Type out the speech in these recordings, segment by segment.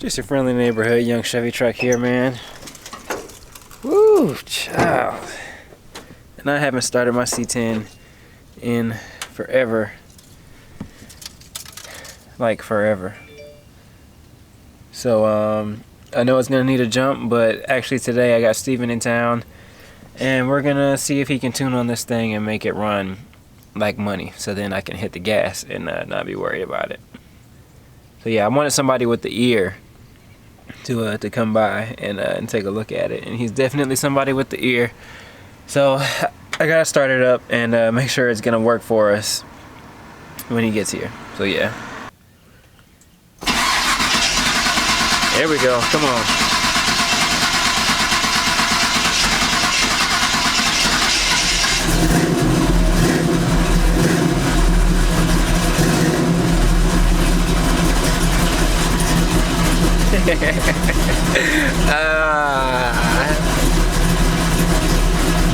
Just your friendly neighborhood young Chevy truck here, man. Woo, child. And I haven't started my C10 in forever. Like forever. So I know it's gonna need a jump, but actually today I got Steven in town and we're gonna see if he can tune on this thing and make it run like money, so then I can hit the gas and not be worried about it. So yeah, I wanted somebody with the ear to come by and take a look at it, and he's definitely somebody with the ear. So I gotta start it up and make sure it's gonna work for us when he gets here. So yeah. There we go, come on.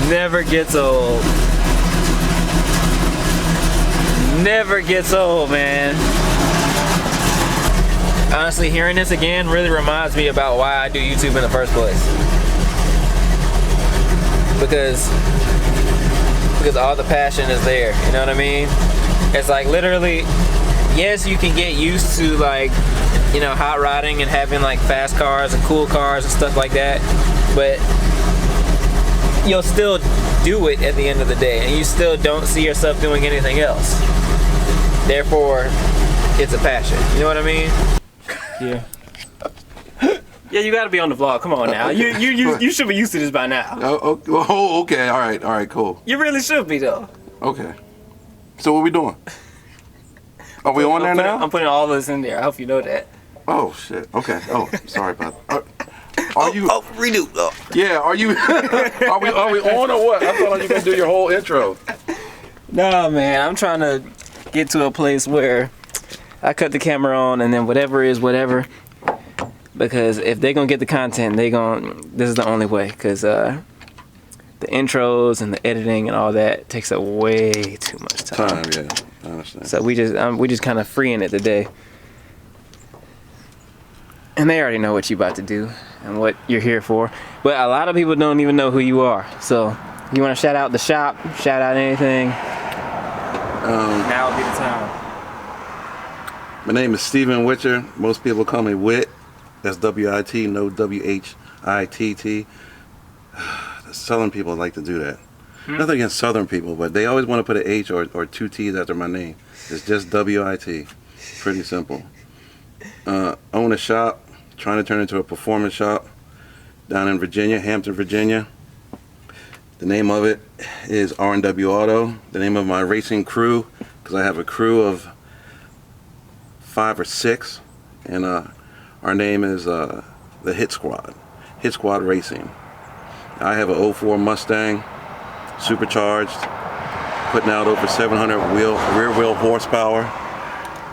Never gets old. Never gets old, man. Honestly, hearing this again really reminds me about why I do YouTube in the first place. Because all the passion is there, you know what I mean? It's like literally, yes, you can get used to like, you know, hot rodding and having like fast cars and cool cars and stuff like that, but you'll still do it at the end of the day, and you still don't see yourself doing anything else. Therefore, it's a passion. You know what I mean? Yeah. Yeah, you gotta be on the vlog. Come on now. You should be used to this by now. Oh, okay. All right, cool. You really should be though. Okay. So what we doing? Are we on there now? I'm putting all this in there. I hope you know that. Oh shit. Okay. Oh, sorry about that. Are you? Oh, redo. Oh. Yeah. Are you? are we on or what? I thought you were gonna do your whole intro. No, man. I'm trying to get to a place where I cut the camera on and then whatever is whatever. Because if they're gonna get the content, this is the only way. Because the intros and the editing and all that takes up way too much time. Yeah, I understand. So we just kind of freeing it today. And they already know what you about to do and what you're here for. But a lot of people don't even know who you are. So you want to shout out the shop, shout out anything? Now would be the time. My name is Steven Witcher. Most people call me Wit. That's W-I-T, no W-H-I-T-T. Southern people like to do that. Nothing against Southern people, but they always want to put an H or two T's after my name. It's just W-I-T. Pretty simple. Own a shop, trying to turn it into a performance shop down in Virginia, Hampton, Virginia. The name of it is R&W Auto. The name of my racing crew, because I have a crew of 5 or 6, and our name is the Hit Squad. Hit Squad Racing. I have an 04 Mustang, supercharged, putting out over 700 rear wheel horsepower.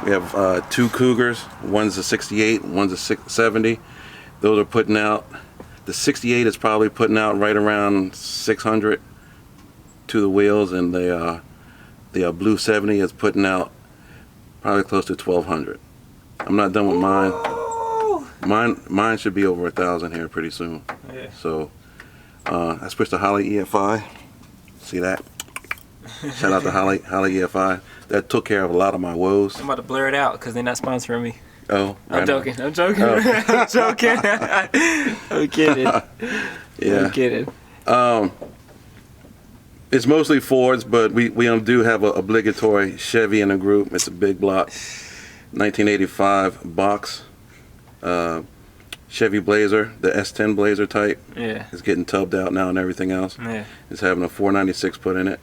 We have 2 Cougars. One's a 68, one's a 70. Those are putting out, the 68 is probably putting out right around 600 to the wheels, and the Blue 70 is putting out probably close to 1,200. I'm not done with mine. Mine should be over 1,000 here pretty soon. Yeah. So I switched to Holley EFI. See that? Shout out to Holley EFI. That took care of a lot of my woes. I'm about to blur it out because they're not sponsoring me. Oh, I'm joking. I'm joking. Oh. I'm joking. I'm kidding. Yeah. I'm kidding. It's mostly Fords, but we do have an obligatory Chevy in the group. It's a big block, 1985 box. Chevy Blazer, the S10 Blazer type. Yeah. It's getting tubbed out now and everything else. Yeah. It's having a 496 put in it.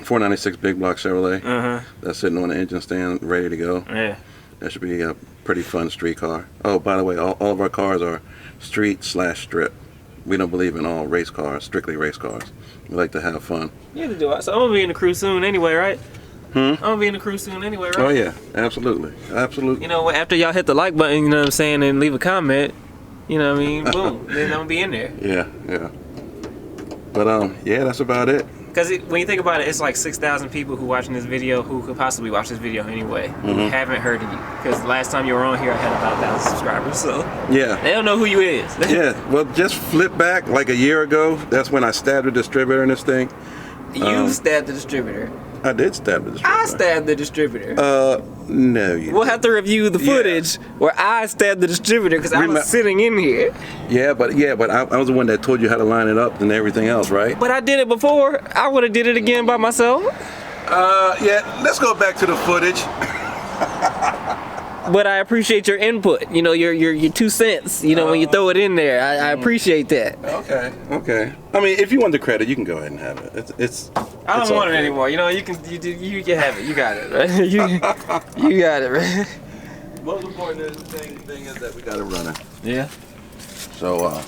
496 big block Chevrolet. That's sitting on the engine stand, ready to go. Yeah. That should be a pretty fun street car. Oh, by the way, all of our cars are street/strip. We don't believe in all race cars, strictly race cars. We like to have fun. Yeah, to do it. So I'm gonna be in the crew soon anyway, right? I'm gonna be in the crew soon anyway, right? Oh yeah, absolutely, absolutely. You know, after y'all hit the like button, you know what I'm saying, and leave a comment, you know what I mean? Boom, then I'm gonna be in there. Yeah. But yeah, that's about it. Because when you think about it, it's like 6,000 people who watching this video who could possibly watch this video anyway, who haven't heard of you. Because last time you were on here, I had about 1,000 subscribers, so Yeah. they don't know who you is. Yeah. Well, just flip back like a year ago. That's when I stabbed the distributor in this thing. You stabbed the distributor. I did stab the distributor. I stabbed the distributor. No, you. We'll have to review the footage where I stabbed the distributor because I was sitting in here. Yeah, but I was the one that told you how to line it up and everything else, right? But I did it before. I would have did it again by myself. Yeah. Let's go back to the footage. But I appreciate your input. You know, your 2 cents. You know, when you throw it in there, I appreciate that. Okay. I mean, if you want the credit, you can go ahead and have it. I don't want it anymore. You know, you can have it. You got it, right? you got it, right? Most important thing is that we got it running. Yeah. So.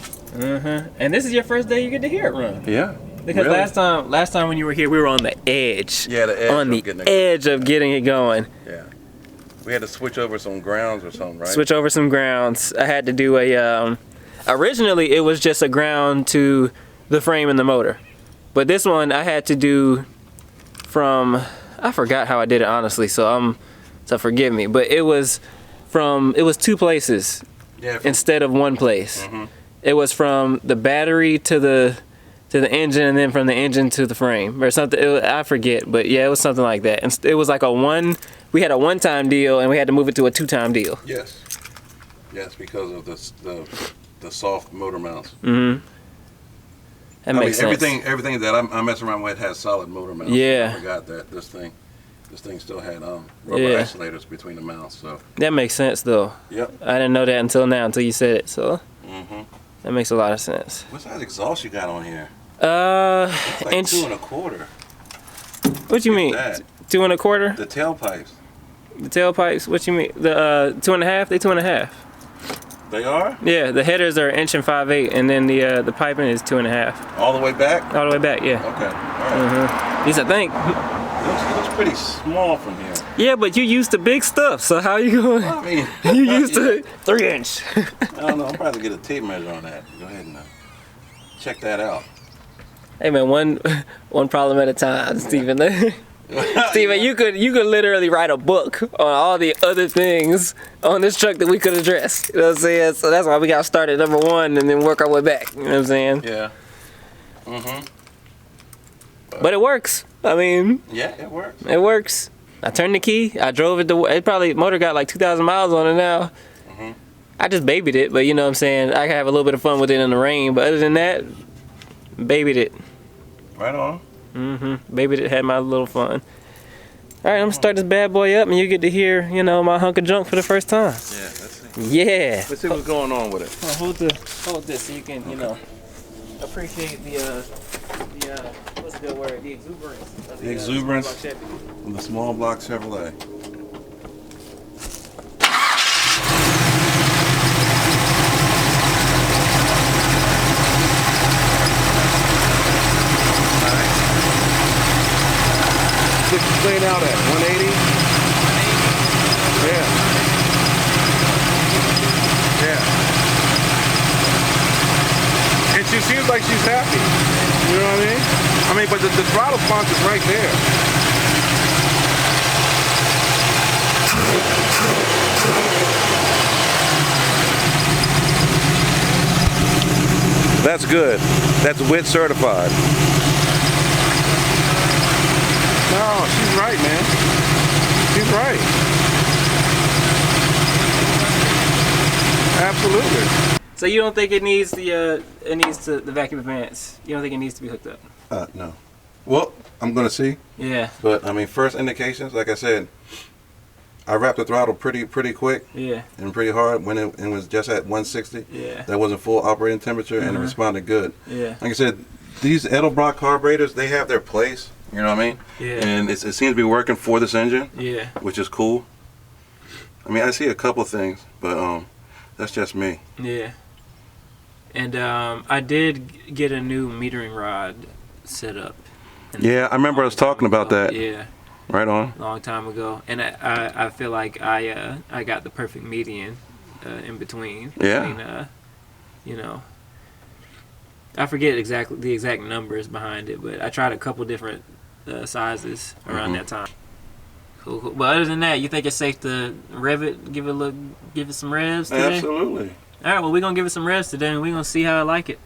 And this is your first day you get to hear it run. Yeah. Because really? last time when you were here, we were on the edge. Yeah, the edge. On the edge of getting it going. Yeah. We had to switch over some grounds or something, right? Switch over some grounds. I had to do a. Originally, it was just a ground to the frame and the motor, but this one I had to do from. I forgot how I did it honestly, so forgive me. But it was 2 places instead of 1 place. It was from the battery to the engine, and then from the engine to the frame or something. I forget, but yeah, it was something like that. And it was like we had a 1-time deal, and we had to move it to a 2-time deal. Yes, because of the soft motor mounts. That makes sense. Everything that I'm messing around with has solid motor mounts. Yeah. I forgot that this thing still had rubber isolators between the mounts. So that makes sense, though. Yep. I didn't know that until you said it. So that makes a lot of sense. What size exhaust you got on here? It's like 2 1/4. What you mean? 2 1/4? The tailpipes. The tailpipes? What you mean? The 2 1/2? They 2 1/2. They are? Yeah, the headers are 1 5/8, and then the piping is 2 1/2. All the way back? All the way back, yeah. Okay. All right. At least I think. It looks pretty small from here. Yeah, but you used to big stuff, so how you going? I mean, you used to 3-inch. I don't know. I'm probably gonna get a tape measure on that. Go ahead and check that out. Hey man, one problem at a time, Steven. Steven, you could literally write a book on all the other things on this truck that we could address. You know what I'm saying? So that's why we got started at number 1 and then work our way back. You know what I'm saying? Yeah. But it works. I mean. Yeah, it works. It works. I turned the key. I drove it. Motor got like 2,000 miles on it now. I just babied it, but you know what I'm saying? I can have a little bit of fun with it in the rain, but other than that, babied it. Right on. Babied it, had my little fun. All right, I'm gonna start this bad boy up, and you get to hear, my hunk of junk for the first time. Yeah, let's see. Yeah. Let's see what's going on with it. Hold this so you can, appreciate the what's a good word? The exuberance. The exuberance of the small block Chevrolet. What's it playing out at? 180? Yeah. And she seems like she's happy. You know what I mean? But the throttle response is right there. That's good. That's WIT certified. No, she's right, man. She's right. Absolutely. So you don't think it needs the vacuum advance? You don't think it needs to be hooked up? No. Well, I'm gonna see. Yeah. But I mean, first indications, like I said, I wrapped the throttle pretty quick. Yeah. And pretty hard when it was just at 160. Yeah. That wasn't full operating temperature, and it responded good. Yeah. Like I said, these Edelbrock carburetors, they have their place. You know what I mean? Yeah. And it seems to be working for this engine. Yeah. Which is cool. I mean, I see a couple things, but that's just me. Yeah. And I did get a new metering rod set up. Yeah, I remember us talking about that. Yeah. Right on. Long time ago, and I feel like I got the perfect median in between. Yeah. I forget the exact numbers behind it, but I tried a couple different sizes around that time. Cool. But other than that, you think it's safe to rev it, give it some revs today? Absolutely. All right, well, we're going to give it some revs today, and we're going to see how I like it.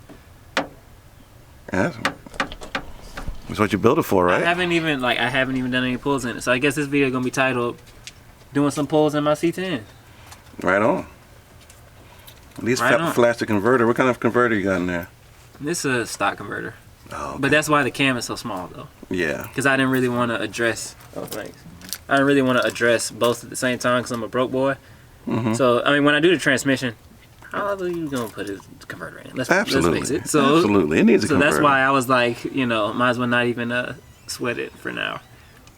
That's what you built it for, right? I haven't even done any pulls in it, so I guess this video is going to be titled, Doing Some Pulls in My C10. Right on. These flash the converter. What kind of converter you got in there? This is a stock converter. Oh, okay. But that's why the cam is so small, though. Yeah. Because I didn't really want to address... Oh, thanks. I didn't really want to address both at the same time because I'm a broke boy. So, I mean, when I do the transmission, how are you going to put a converter in? Let's face it. So, absolutely. It needs a converter. So that's why I was like, you know, might as well not even sweat it for now.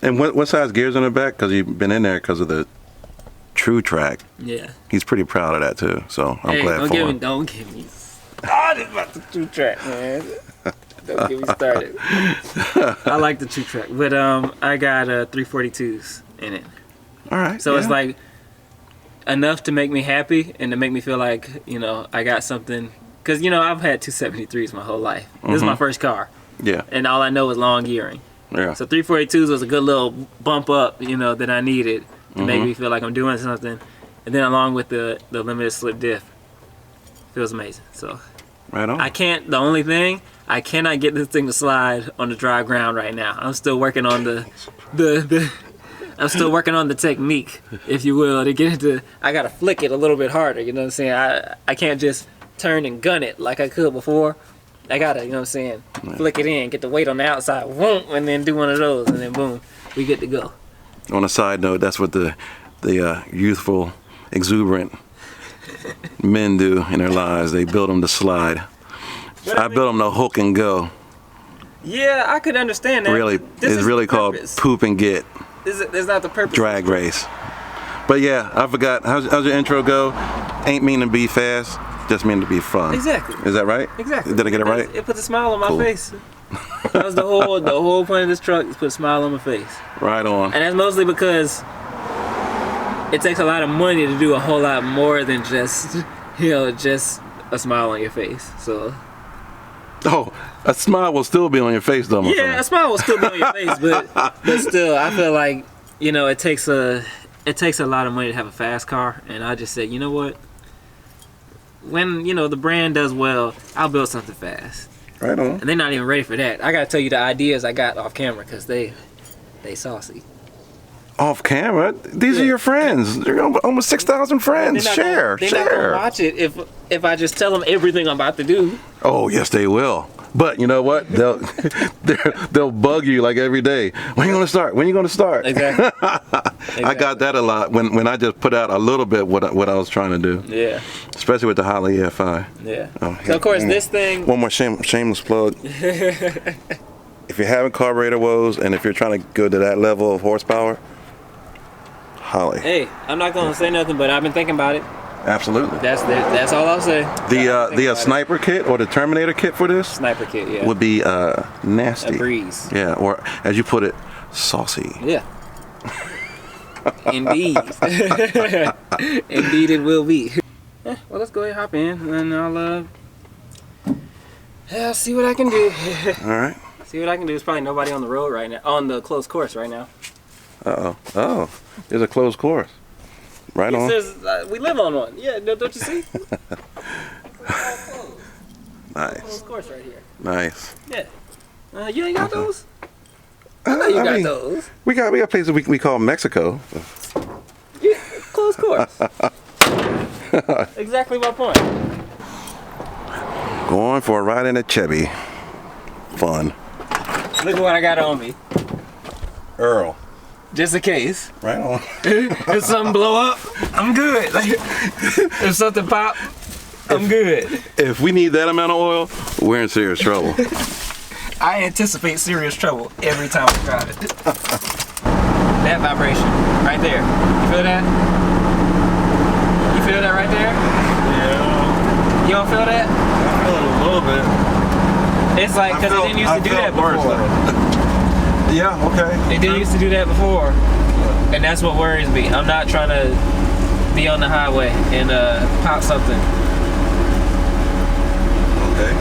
And what size gears on the back? Because you've been in there because of the True Track. Yeah. He's pretty proud of that, too. So, I'm glad for him. Don't give me started about the True Track, man. Don't get me started. I like the True Track. But I got 342s in it. All right. So it's like enough to make me happy and to make me feel like, you know, I got something. Because, you know, I've had 273s my whole life. This is my first car. Yeah. And all I know is long gearing. Yeah. So 342s was a good little bump up, you know, that I needed to make me feel like I'm doing something. And then along with the limited slip diff. Feels amazing. So right on. I cannot get this thing to slide on the dry ground right now. I'm still working on I'm still working on the technique, if you will, to get it to. I gotta flick it a little bit harder. You know what I'm saying? I can't just turn and gun it like I could before. I gotta, you know what I'm saying? Flick it in, get the weight on the outside, whoom, and then do one of those, and then boom, we get to go. On a side note, that's what the youthful, exuberant men do in their lives. They build them to slide. I built them to hook and go. Yeah, I could understand that. Really, it's really called poop and get. It's not the purpose. Drag race. But yeah, I forgot. How's your intro go? Ain't mean to be fast, just mean to be fun. Exactly. Is that right? Exactly. Did I get it right? It puts a smile on my face. That was the whole point of this truck, is put a smile on my face. Right on. And that's mostly because it takes a lot of money to do a whole lot more than just, you know, just a smile on your face. So. Oh, a smile will still be on your face, though. Yeah, a smile will still be on your face, but still, I feel like, you know, it takes a lot of money to have a fast car, and I just said, you know what? When, you know, the brand does well, I'll build something fast. Right on. And they're not even ready for that. I gotta tell you the ideas I got off camera, because they saucy. Off camera? These are your friends. They're almost 6,000 friends. Share. They're not gonna watch it if I just tell them everything I'm about to do. Oh, yes, they will. But you know what? They'll bug you like every day. When you gonna start? When you gonna start? Exactly. I got that a lot when I just put out a little bit what I was trying to do. Yeah. Especially with the Holly EFI. Yeah. Oh, so of course this thing. One more shameless plug. If you're having carburetor woes and if you're trying to go to that level of horsepower, Holly. Hey, I'm not gonna say nothing, but I've been thinking about it. Absolutely. That's all I'll say. The sniper kit or the Terminator kit for this sniper kit, yeah, would be nasty. A breeze. Yeah, or as you put it, saucy. Yeah. Indeed. Indeed, it will be. Yeah, well, let's go ahead and hop in, and I'll see what I can do. All right. See what I can do. There's probably nobody on the road right now, on the closed course right now. Oh, there's a closed course. Right on. We live on one. Yeah, don't you see? Nice. Closed course right here. Nice. Yeah. You ain't got those? I know you got those. We got places we call Mexico. Yeah, closed course. Exactly my point. Going for a ride in a Chevy. Fun. Look at what I got on me. Earl. Just in case. Right on. If something blow up, I'm good. Like, if something pop, I'm good. If we need that amount of oil, we're in serious trouble. I anticipate serious trouble every time I drive it. That vibration, right there. You feel that? You feel that right there? Yeah. You don't feel that? I feel it a little bit. It's like, because it didn't used to do that before. Yeah, okay. It didn't used to do that before. And that's what worries me. I'm not trying to be on the highway and pop something. Okay.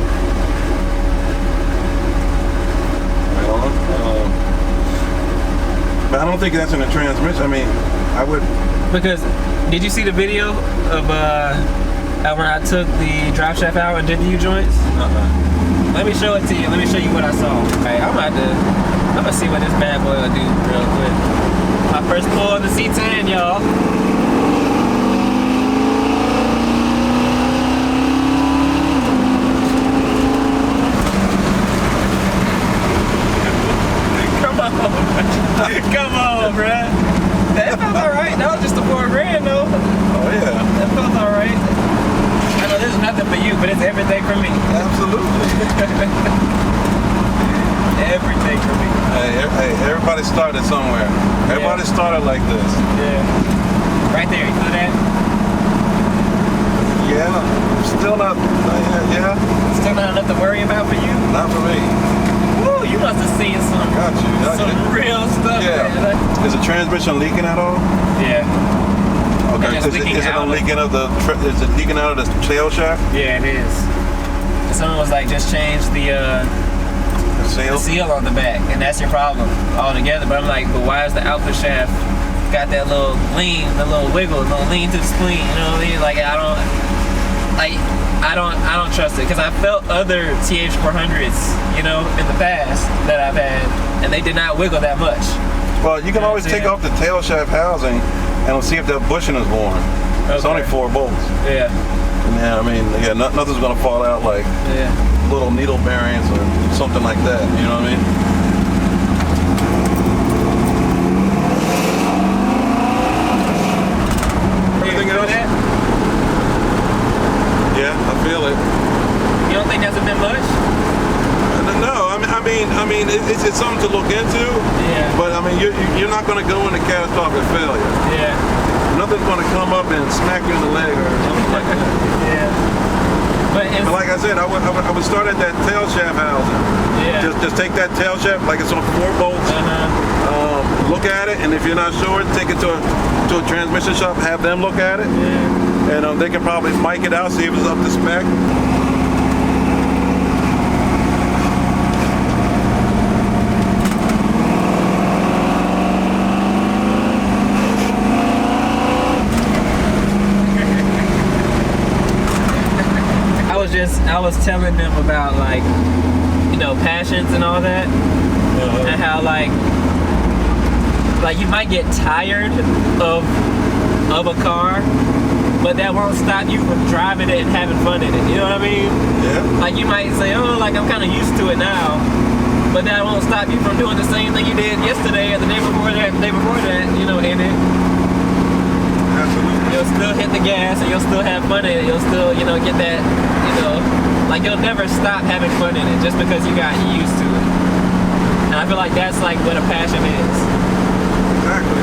but I don't think that's in the transmission. I mean, I would. Because did you see the video of when I took the drop shaft out and did the U-joints? Let me show it to you. Let me show you what I saw. Alright, I'm gonna see what this bad boy will do real quick. My first pull on the C10, y'all. Come on, bruh. That felt alright. That was just a $4 grand though. Oh yeah. That felt alright. I know this is nothing for you, but it's everything for me. Absolutely. Everything for me. Hey, everybody started somewhere. Everybody started like this. Yeah. Right there, you feel that? Yeah. Still not. Yeah. Still not enough to worry about for you? Not for me. Woo, you must have seen some real stuff. Yeah. Man. Is the transmission leaking at all? Yeah. Okay. Is it leaking out of the tail shaft? Yeah, it is. And someone was like, just change the seal on the back, and that's your problem altogether. But I'm like, but why is the alpha shaft got that little lean, the little wiggle, the little lean to the spleen? You know what I mean? Like I don't trust it, because I felt other TH400s, you know, in the past that I've had, and they did not wiggle that much. Well, you can always take off the tail shaft housing and see if that bushing is worn. Okay. It's only 4 bolts. Yeah. Yeah, I mean, yeah, nothing's gonna fall out like little needle bearings or something like that. You know what I mean? Everything else? Yeah, I feel it. You don't think that's a bit much? No, I mean, it's something to look into. Yeah. But I mean, you're not gonna go into catastrophic failure. Yeah. Nothing's gonna come up and smack you in the leg or something like that. Yeah. But like I said, I would start at that tail shaft housing. Yeah. Just take that tail shaft, like it's on 4 bolts. Look at it, and if you're not sure, take it to a transmission shop, have them look at it, and they can probably mic it out, see if it's up to spec. I was telling them about, like, you know, passions and all that, and how like you might get tired of a car, but that won't stop you from driving it and having fun in it. You know what I mean? Yeah. Like you might say, oh, like I'm kind of used to it now, but that won't stop you from doing the same thing you did yesterday or the day before that, you know, in it. You'll still hit the gas and you'll still have fun in it. You'll still, you know, get that, you know, like you'll never stop having fun in it just because you got used to it. And I feel like that's like what a passion is. Exactly.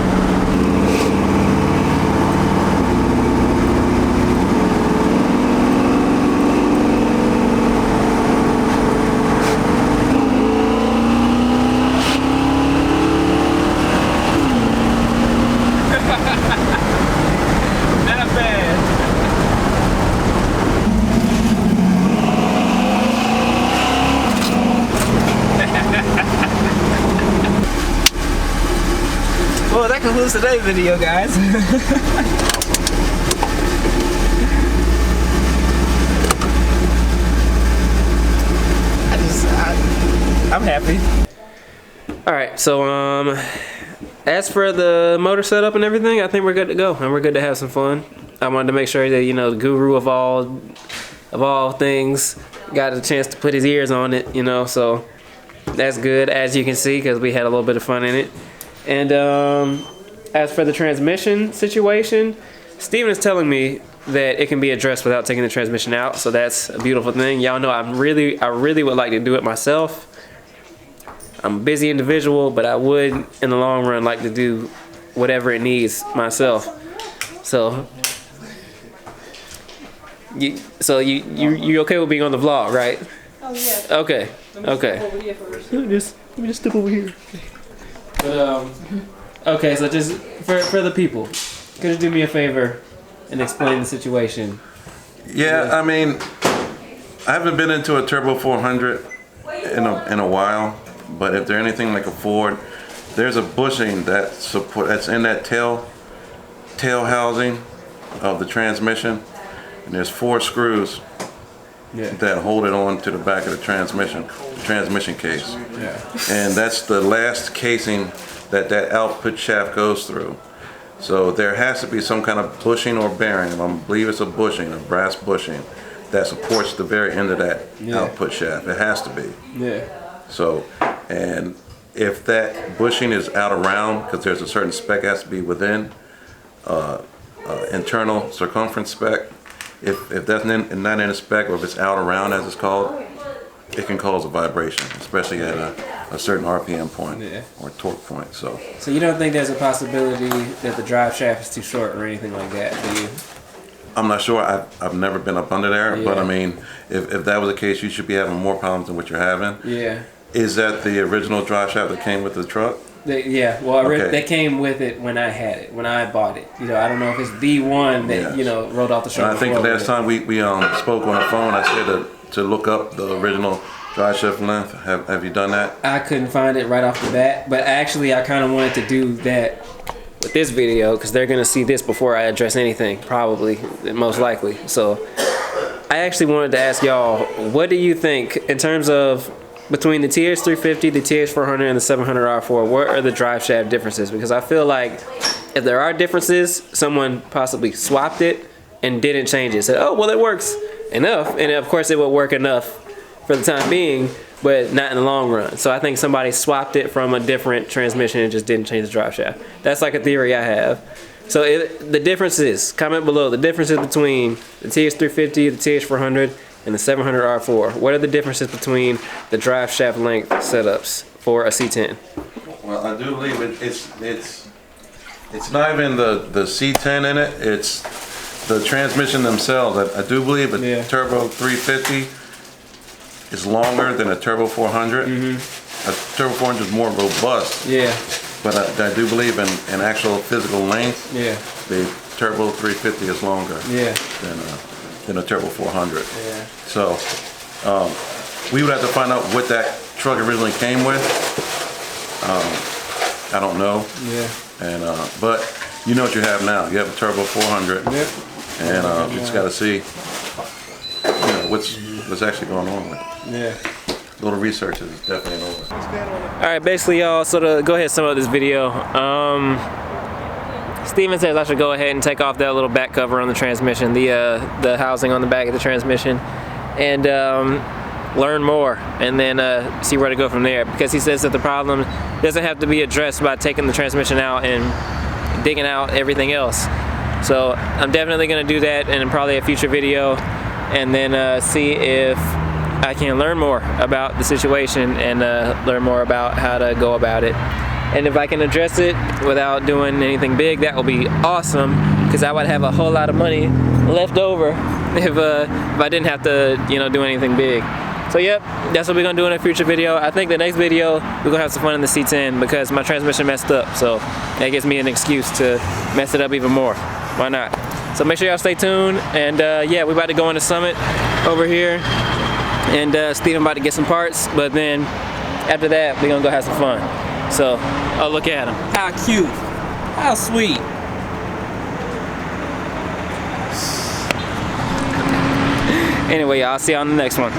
Well, that concludes today's video, guys. I'm happy. All right, so as for the motor setup and everything, I think we're good to go, and we're good to have some fun. I wanted to make sure that, you know, the guru of all things got a chance to put his ears on it, you know, so that's good, as you can see, because we had a little bit of fun in it. And as for the transmission situation, Steven is telling me that it can be addressed without taking the transmission out, so that's a beautiful thing. Y'all know I really would like to do it myself. I'm a busy individual, but I would, in the long run, like to do whatever it needs myself. So, you okay with being on the vlog, right? Oh yeah. Okay. Okay. Let me just step over here. But okay, so just for the people, could you do me a favor and explain the situation? Yeah, I mean, I haven't been into a Turbo 400 in a while, but if they're anything like a Ford, there's a bushing that's in that tail housing of the transmission, and there's 4 screws that hold it on to the back of the transmission case. And that's the last casing that output shaft goes through. So there has to be some kind of bushing or bearing, I believe it's a bushing, a brass bushing, that supports the very end of that output shaft. It has to be. So, and if that bushing is out of round, because there's a certain spec has to be within, internal circumference spec, if that's not in a spec, or if it's out of round as it's called, it can cause a vibration, especially at a certain RPM point or torque point. So you don't think there's a possibility that the drive shaft is too short or anything like that, do you? I'm not sure. I've never been up under there, but I mean, if that was the case, you should be having more problems than what you're having. Is that the original drive shaft that came with the truck? They came with it when I had it, when I bought it. You know, I don't know if it's the one that rolled off the show. I think the last time we spoke on the phone, I said to look up the original drive shaft length. Have you done that? I couldn't find it right off the bat, but actually I kind of wanted to do that with this video because they're gonna see this before I address anything, probably, most likely. So I actually wanted to ask y'all, what do you think in terms of between the TH350, the TH400, and the 700R4, what are the drive shaft differences? Because I feel like if there are differences, someone possibly swapped it and didn't change it. Said, oh, well, it works enough. And of course, it would work enough for the time being, but not in the long run. So I think somebody swapped it from a different transmission and just didn't change the drive shaft. That's like a theory I have. So the differences, comment below, the differences between the TH350, the TH400, and the 700R4. What are the differences between the drive shaft length setups for a C10? Well, I do believe it's not even the C10 in it. It's the transmission themselves. I do believe a turbo 350 is longer than a turbo 400. A turbo 400 is more robust. But I do believe in actual physical length. The turbo 350 is longer than a turbo 400. So we would have to find out what that truck originally came with. I don't know. And but you know what you have now. You have a turbo 400, and you just got to see what's actually going on with it. A little research is definitely over. All right, basically, y'all. So to go ahead and sum up this video. Steven says I should go ahead and take off that little back cover on the transmission, the housing on the back of the transmission, and learn more, and then see where to go from there. Because he says that the problem doesn't have to be addressed by taking the transmission out and digging out everything else. So I'm definitely going to do that in probably a future video, and then see if I can learn more about the situation and learn more about how to go about it. And if I can address it without doing anything big, that will be awesome, because I would have a whole lot of money left over if I didn't have to, do anything big. So yep, that's what we're gonna do in a future video. I think the next video we're gonna have some fun in the C10 because my transmission messed up, so that gives me an excuse to mess it up even more. Why not? So make sure y'all stay tuned, and yeah, we're about to go on the summit over here, and Steven about to get some parts, but then after that we're gonna go have some fun. So, oh, look at him. How cute. How sweet. Anyway, y'all, I'll see you on the next one.